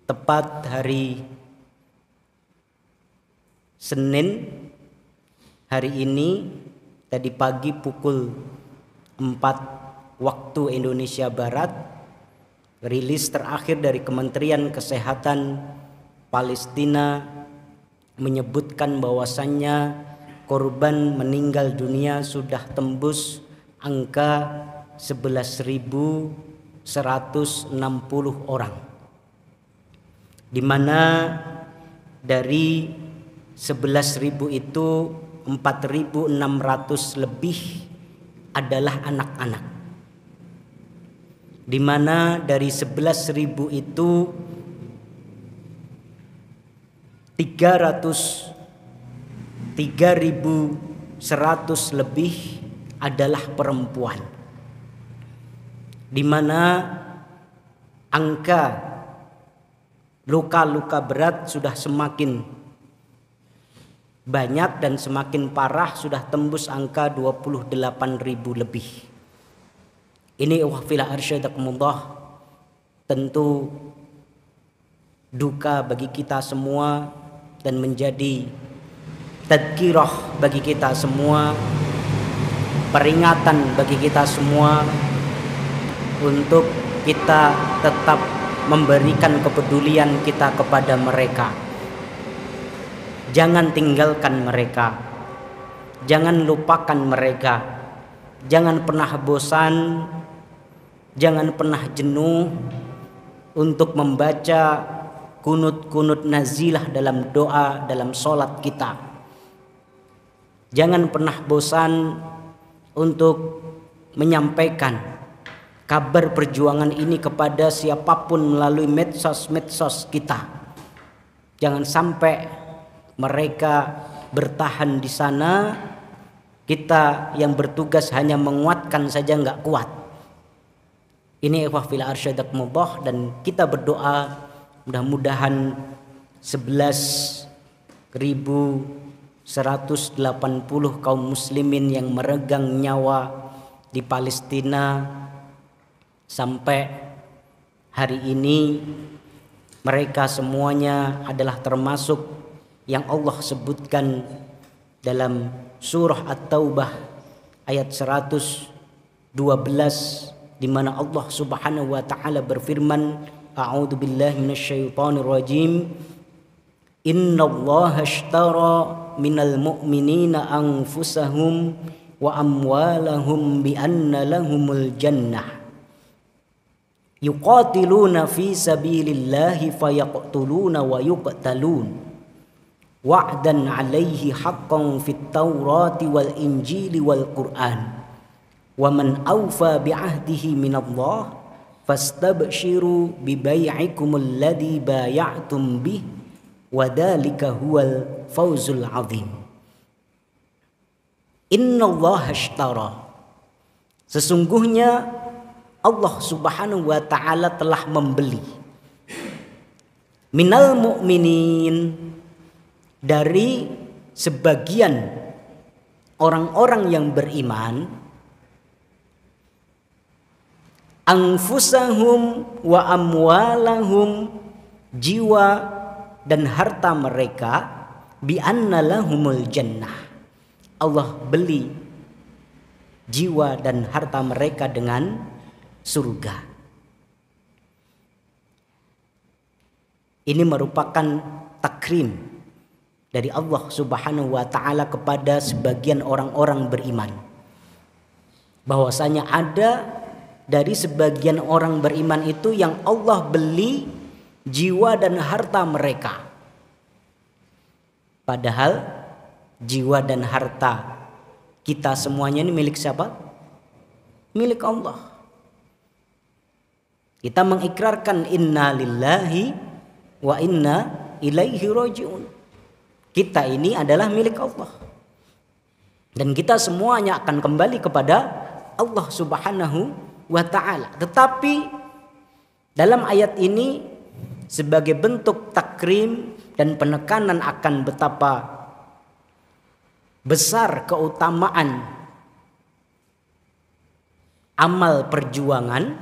tepat hari Senin hari ini tadi pagi pukul 4 waktu Indonesia Barat, rilis terakhir dari Kementerian Kesehatan Palestina menyebutkan bahwasannya korban meninggal dunia sudah tembus angka 11.160 orang, di mana dari 11.000 itu 4.600 lebih adalah anak-anak, di mana dari 11.000 itu 3.100 lebih adalah perempuan, di mana angka luka-luka berat sudah semakin banyak dan semakin parah, sudah tembus angka 28.000 lebih. Ini wahfilah arsyadakumullah, tentu duka bagi kita semua dan menjadi tadkirah bagi kita semua, peringatan bagi kita semua untuk kita tetap memberikan kepedulian kita kepada mereka. Jangan tinggalkan mereka, jangan lupakan mereka, jangan pernah bosan, jangan pernah jenuh untuk membaca kunut-kunut nazilah dalam doa, dalam sholat kita. Jangan pernah bosan untuk menyampaikan kabar perjuangan ini kepada siapapun melalui medsos-medsos kita. Jangan sampai mereka bertahan di sana, kita yang bertugas hanya menguatkan saja nggak kuat. Ini ikhwah fil arsyadakumullah, dan kita berdoa mudah-mudahan 11.180 kaum muslimin yang meregang nyawa di Palestina sampai hari ini, mereka semuanya adalah termasuk yang Allah sebutkan dalam surah At-Taubah ayat 112, di mana Allah Subhanahu wa taala berfirman, A'udzu billahi minasyaitonir rajim. Innallaha ashtara minal mu'minina anfusahum wa amwalahum bi anna lahumul jannah. Yuqatiluna fi sabilillahi fayaqtuluna wa yuqtalun. Wa'dan 'alaihi haqqan fit Taurati wal Injili wal Qur'an. Wa man awfa bi 'ahdihi minallah fastabshiru bi bai'ikumul ladzi bay'atum bih wa dzalika huwal fawzul 'adzim. Innallaha ashtara, sesungguhnya Allah Subhanahu wa taala telah membeli minal mu'minin, dari sebagian orang-orang yang beriman, anfusahum wa amwalahum, jiwa dan harta mereka, bi anna lahumul jannah, Allah beli jiwa dan harta mereka dengan surga. Ini merupakan takrim dari Allah Subhanahu wa taala kepada sebagian orang-orang beriman, bahwasanya ada dari sebagian orang beriman itu yang Allah beli jiwa dan harta mereka. Padahal jiwa dan harta kita semuanya ini milik siapa? Milik Allah. Kita mengikrarkan inna lillahi wa inna ilaihi raji'un. Kita ini adalah milik Allah, dan kita semuanya akan kembali kepada Allah Subhanahu wa ta'ala. Tetapi dalam ayat ini sebagai bentuk takrim dan penekanan akan betapa besar keutamaan amal perjuangan,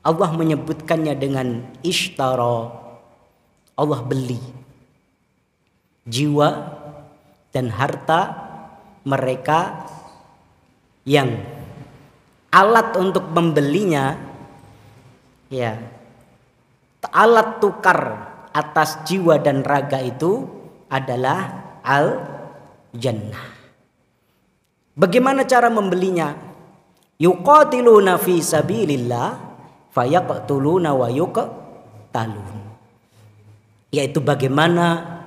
Allah menyebutkannya dengan ishtara. Allah beli jiwa dan harta mereka, yang alat untuk membelinya, ya, alat tukar atas jiwa dan raga itu adalah al-jannah. Bagaimana cara membelinya? Yuqatiluna fi sabilillah fayaqtuluna wa yuqtalun. Yaitu bagaimana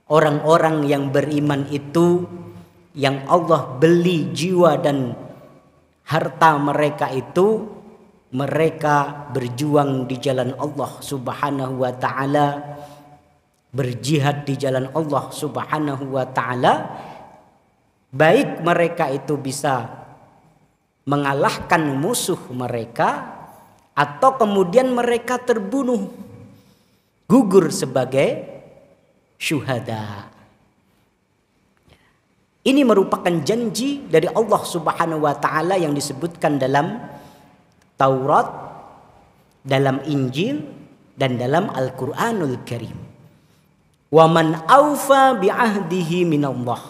orang-orang yang beriman itu, yang Allah beli jiwa dan harta mereka itu, mereka berjuang di jalan Allah Subhanahu wa ta'ala, berjihad di jalan Allah Subhanahu wa ta'ala, baik mereka itu bisa mengalahkan musuh mereka atau kemudian mereka terbunuh, gugur sebagai syuhada. Ini merupakan janji dari Allah Subhanahu wa ta'ala yang disebutkan dalam Taurat, dalam Injil, dan dalam Al-Quranul Karim. Wa man awfa bi'ahdihi minallah.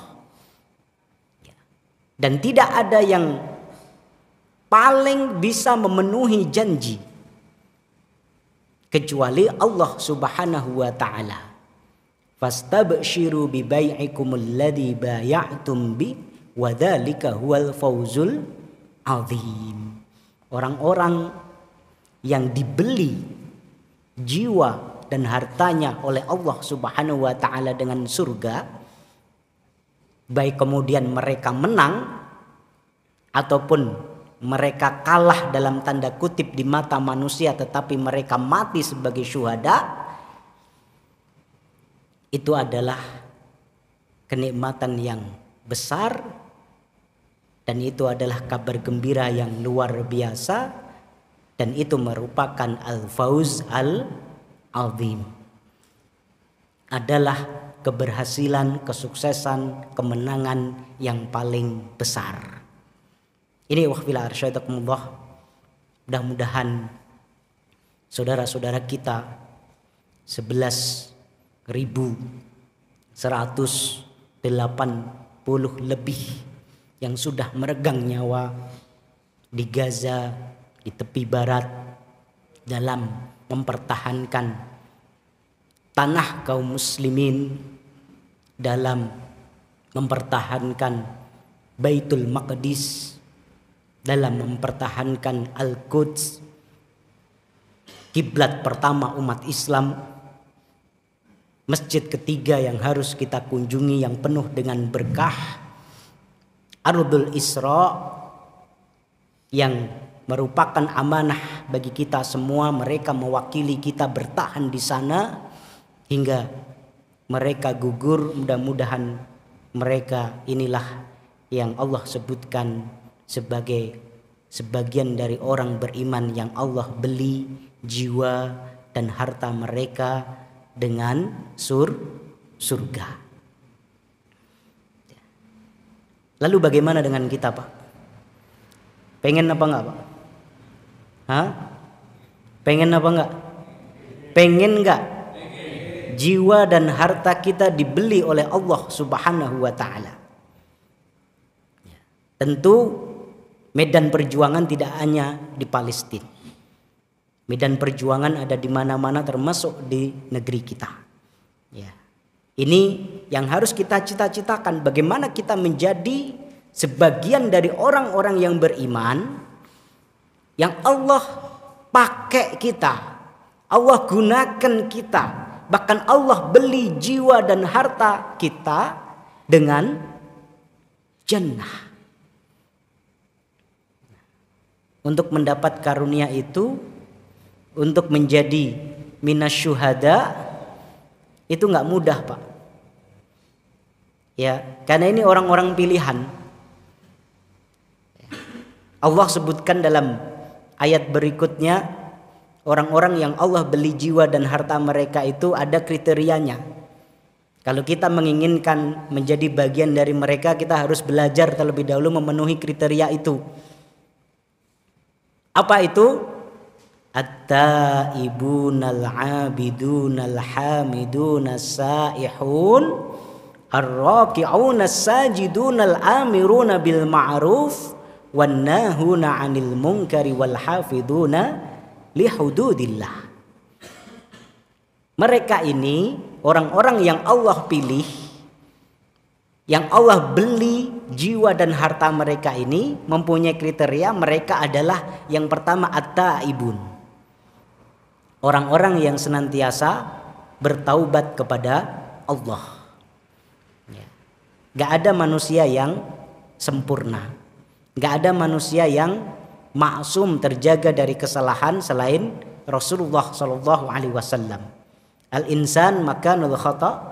Dan tidak ada yang paling bisa memenuhi janji kecuali Allah Subhanahu wa ta'ala. Fastabshiru bi bai'ikumul ladzi bay'atum bi wa dzalika huwal fawzul azim. Orang-orang yang dibeli jiwa dan hartanya oleh Allah Subhanahu wa ta'ala dengan surga, baik kemudian mereka menang ataupun mereka kalah dalam tanda kutip di mata manusia tetapi mereka mati sebagai syuhada, itu adalah kenikmatan yang besar, dan itu adalah kabar gembira yang luar biasa, dan itu merupakan al-fauz al-azim, adalah keberhasilan, kesuksesan, kemenangan yang paling besar. Ini wahfila arsyadakumullah, mudah-mudahan saudara-saudara kita 11.180 lebih yang sudah meregang nyawa di Gaza, di tepi barat, dalam mempertahankan tanah kaum muslimin, dalam mempertahankan Baitul Maqdis, dalam mempertahankan Al-Quds, kiblat pertama umat Islam, masjid ketiga yang harus kita kunjungi yang penuh dengan berkah, Ardul Isra yang merupakan amanah bagi kita semua. Mereka mewakili kita bertahan di sana hingga mereka gugur. Mudah-mudahan mereka inilah yang Allah sebutkan sebagai sebagian dari orang beriman yang Allah beli jiwa dan harta mereka dengan surga. Lalu bagaimana dengan kita, Pak? Pengen apa enggak, Pak? Hah? Pengen apa enggak? Pengen enggak? Jiwa dan harta kita dibeli oleh Allah Subhanahu wa ta'ala. Tentu medan perjuangan tidak hanya di Palestina. Medan perjuangan ada di mana-mana termasuk di negeri kita. Ya. Ini yang harus kita cita-citakan, bagaimana kita menjadi sebagian dari orang-orang yang beriman, yang Allah pakai kita, Allah gunakan kita, bahkan Allah beli jiwa dan harta kita dengan jannah. Untuk mendapat karunia itu, untuk menjadi minasyuhada, itu nggak mudah, Pak. Ya, karena ini orang-orang pilihan. Allah sebutkan dalam ayat berikutnya, orang-orang yang Allah beli jiwa dan harta mereka itu ada kriterianya. Kalau kita menginginkan menjadi bagian dari mereka, kita harus belajar terlebih dahulu memenuhi kriteria itu. Apa itu? At-taibunal 'abidunal hamidunas saihun ar-raki'unas sajidunal amiruna bil ma'ruf wan nahuna 'anil munkari wal hafiduna li hududillah. Mereka ini orang-orang yang Allah pilih, yang Allah beli jiwa dan harta mereka ini, mempunyai kriteria. Mereka adalah yang pertama at-taibun, orang-orang yang senantiasa bertaubat kepada Allah. Gak ada manusia yang sempurna, gak ada manusia yang maksum terjaga dari kesalahan selain Rasulullah Shallallahu Alaihi Wasallam. Al-insan makanul khata'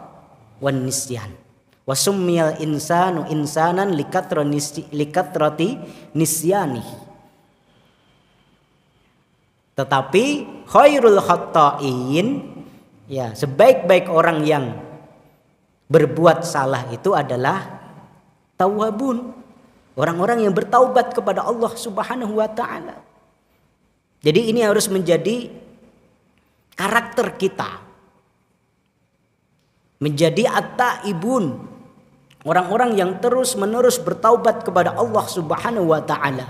wan nisyan. Wa summiyal insanu insanan likatrati nisyanihi. Tetapi khairul khata'in, ya, sebaik-baik orang yang berbuat salah itu adalah tawwabun, orang-orang yang bertaubat kepada Allah Subhanahu wa taala. Jadi ini harus menjadi karakter kita. Menjadi at-taibun, orang-orang yang terus-menerus bertaubat kepada Allah Subhanahu wa taala,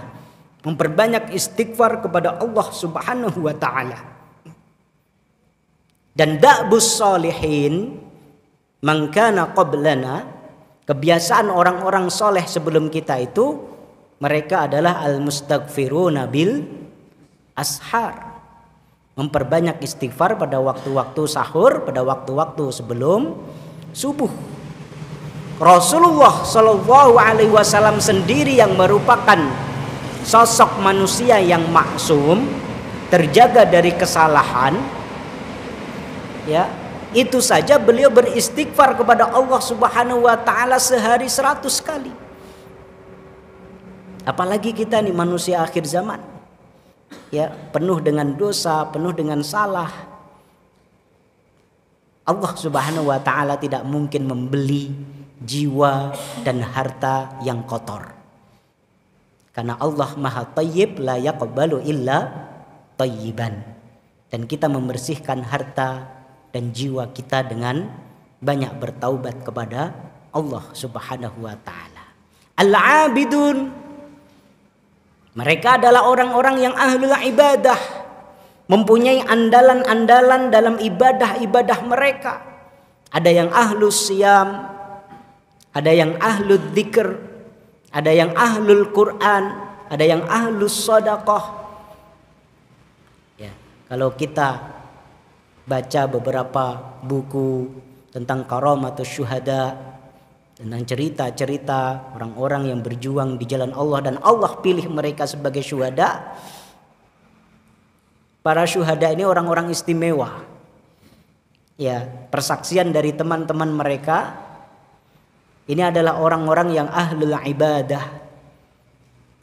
memperbanyak istighfar kepada Allah Subhanahu wa taala. Dan da'bus sholihin man kana qablana, kebiasaan orang-orang soleh sebelum kita itu, mereka adalah al-mustaghfiruna bil ashar, memperbanyak istighfar pada waktu-waktu sahur, pada waktu-waktu sebelum subuh. Rasulullah Shallallahu Alaihi Wasallam sendiri yang merupakan sosok manusia yang maksum, terjaga dari kesalahan, ya, itu saja beliau beristighfar kepada Allah Subhanahu Wa Taala sehari 100 kali. Apalagi kita nih manusia akhir zaman, ya, penuh dengan dosa, penuh dengan salah. Allah Subhanahu wa taala tidak mungkin membeli jiwa dan harta yang kotor. Karena Allah Maha Thayyib, la yaqbalu illa thayyiban. Dan kita membersihkan harta dan jiwa kita dengan banyak bertaubat kepada Allah Subhanahu wa taala. Al-'abidun, mereka adalah orang-orang yang ahlul ibadah, mempunyai andalan-andalan dalam ibadah-ibadah mereka. Ada yang ahlus siyam, ada yang ahlul dzikr, ada yang ahlul Quran, ada yang ahlus shadaqah. Ya, kalau kita baca beberapa buku tentang karamatus syuhada, tentang cerita-cerita orang-orang yang berjuang di jalan Allah dan Allah pilih mereka sebagai syuhada. Para syuhada ini orang-orang istimewa. Ya, persaksian dari teman-teman mereka ini adalah orang-orang yang ahlul ibadah.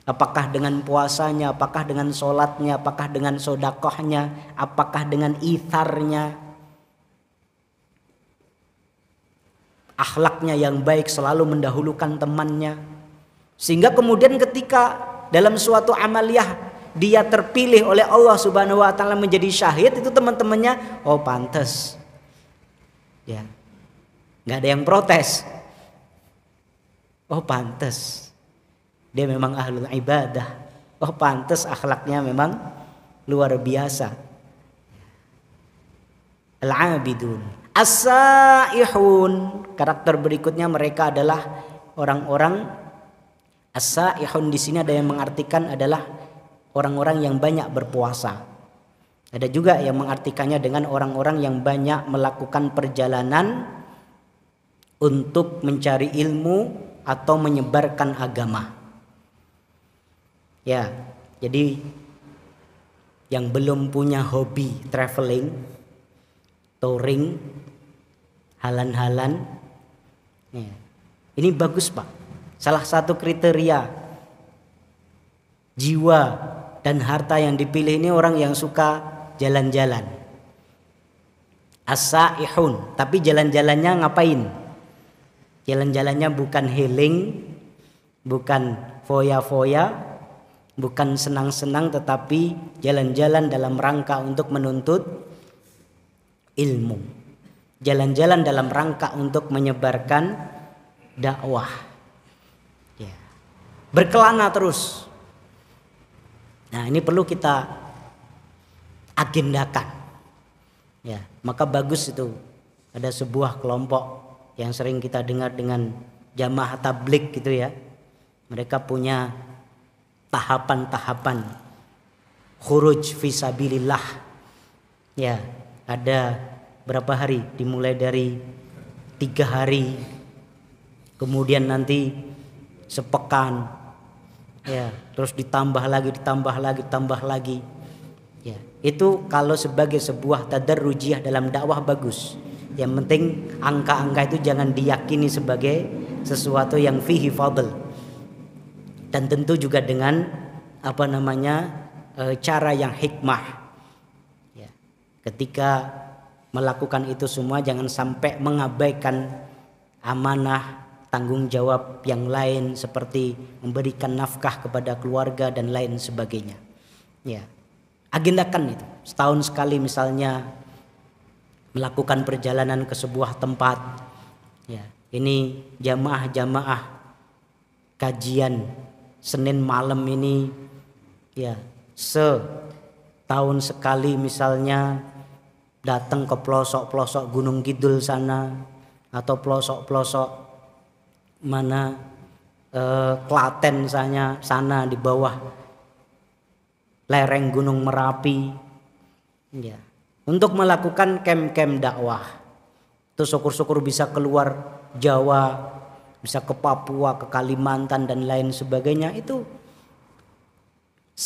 Apakah dengan puasanya, apakah dengan sholatnya, apakah dengan sodakohnya, apakah dengan itharnya, akhlaknya yang baik, selalu mendahulukan temannya. Sehingga kemudian ketika dalam suatu amaliyah dia terpilih oleh Allah Subhanahu wa taala menjadi syahid, itu teman-temannya, oh pantas. Ya. Enggak ada yang protes. Oh pantas. Dia memang ahlul ibadah. Oh pantas akhlaknya memang luar biasa. Al-'abidun. As-saihun, karakter berikutnya mereka adalah orang-orang as-saihun. Di sini ada yang mengartikan adalah orang-orang yang banyak berpuasa. Ada juga yang mengartikannya dengan orang-orang yang banyak melakukan perjalanan untuk mencari ilmu atau menyebarkan agama. Ya, jadi yang belum punya hobi traveling, touring, halan-halan, ya, ini bagus Pak. Salah satu kriteria jiwa dan harta yang dipilih ini orang yang suka jalan-jalan. As-saihun, tapi jalan-jalannya ngapain? Jalan-jalannya bukan healing, bukan foya-foya, bukan senang-senang, tetapi jalan-jalan dalam rangka untuk menuntut ilmu, jalan-jalan dalam rangka untuk menyebarkan dakwah, ya. Berkelana terus. Nah, ini perlu kita agendakan, ya. Maka bagus itu ada sebuah kelompok yang sering kita dengar dengan jamaah tabligh gitu ya. Mereka punya tahapan-tahapan khuruj fisabilillah, ya. Ada berapa hari? Dimulai dari 3 hari, kemudian nanti sepekan, ya, terus ditambah lagi, ya. Itu kalau sebagai sebuah tadarrujiyah dalam dakwah bagus. Yang penting angka-angka itu jangan diyakini sebagai sesuatu yang fihi fadl, dan tentu juga dengan cara yang hikmah, ya. Ketika melakukan itu semua jangan sampai mengabaikan amanah, tanggung jawab yang lain seperti memberikan nafkah kepada keluarga dan lain sebagainya, ya. Agendakan itu setahun sekali, misalnya melakukan perjalanan ke sebuah tempat, ya. Ini jamaah kajian Senin malam ini, ya, setahun sekali misalnya datang ke pelosok-pelosok Gunung Kidul sana, atau pelosok-pelosok mana Klaten sana di bawah lereng Gunung Merapi, ya, untuk melakukan kem-kem dakwah. Itu syukur-syukur bisa keluar Jawa, bisa ke Papua, ke Kalimantan dan lain sebagainya. Itu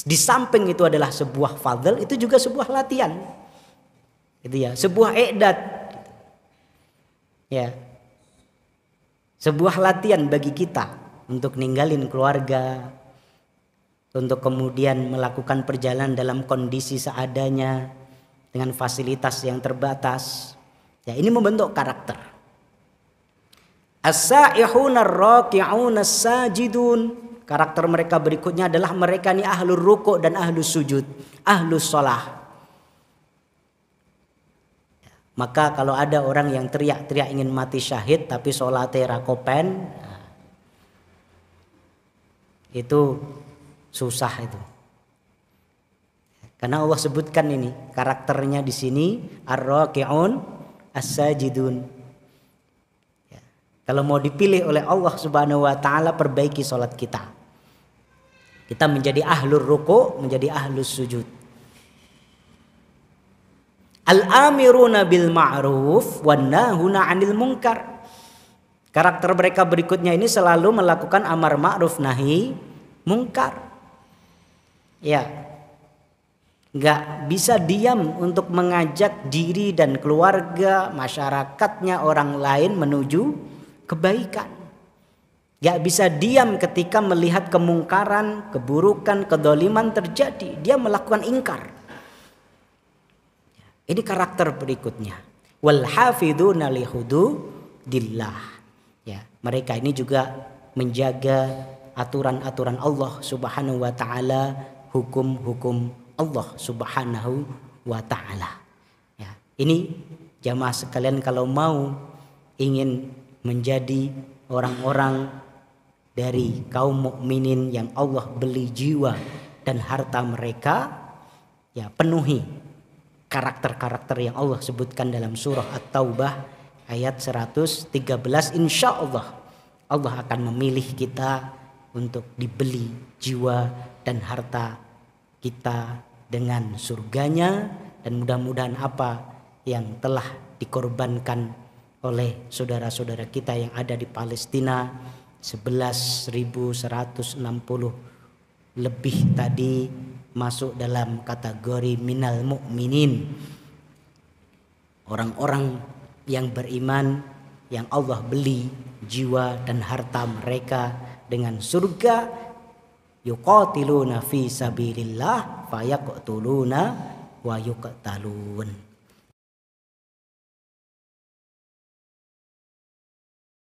di samping itu adalah sebuah fadl, itu juga sebuah latihan, gitu ya, sebuah i'dad, ya, sebuah latihan bagi kita untuk ninggalin keluarga, untuk kemudian melakukan perjalanan dalam kondisi seadanya dengan fasilitas yang terbatas, ya. Ini membentuk karakter. As-sa'ihuna ar-raki'una as-sajidun. Karakter mereka berikutnya adalah mereka ini ahlul ruku' dan ahlus sujud, ahlus shalah. Maka kalau ada orang yang teriak-teriak ingin mati syahid tapi sholatnya rakopen, itu susah itu. Karena Allah sebutkan ini karakternya di sini ar-raki'un as-sajidun. Ya. Kalau mau dipilih oleh Allah Subhanahu wa taala, perbaiki salat kita. Kita menjadi ahlur ruku', menjadi ahlus sujud. Al-amiruna bil ma'ruf wan nahuna 'anil munkar. Karakter mereka berikutnya ini selalu melakukan amar ma'ruf nahi munkar. Ya. Enggak bisa diam untuk mengajak diri dan keluarga, masyarakatnya, orang lain menuju kebaikan. Enggak bisa diam ketika melihat kemungkaran, keburukan, kedoliman terjadi. Dia melakukan ingkar. Ini karakter berikutnya. Wal hafiduna li hududillah. Ya, mereka ini juga menjaga aturan-aturan Allah Subhanahu wa taala, hukum-hukum Allah Subhanahu wa taala. Ya, ini jamaah sekalian, kalau mau ingin menjadi orang-orang dari kaum mukminin yang Allah beli jiwa dan harta mereka, ya, penuhi karakter-karakter yang Allah sebutkan dalam surah At-Taubah ayat 113. Insya Allah Allah akan memilih kita untuk dibeli jiwa dan harta kita dengan surganya, dan mudah-mudahan apa yang telah dikorbankan oleh saudara-saudara kita yang ada di Palestina 11.160 lebih tadi masuk dalam kategori minal mu'minin, orang-orang yang beriman yang Allah beli jiwa dan harta mereka dengan surga. Yuqatiluna fi sabilillah fayaqtuluna wa yuqtalun.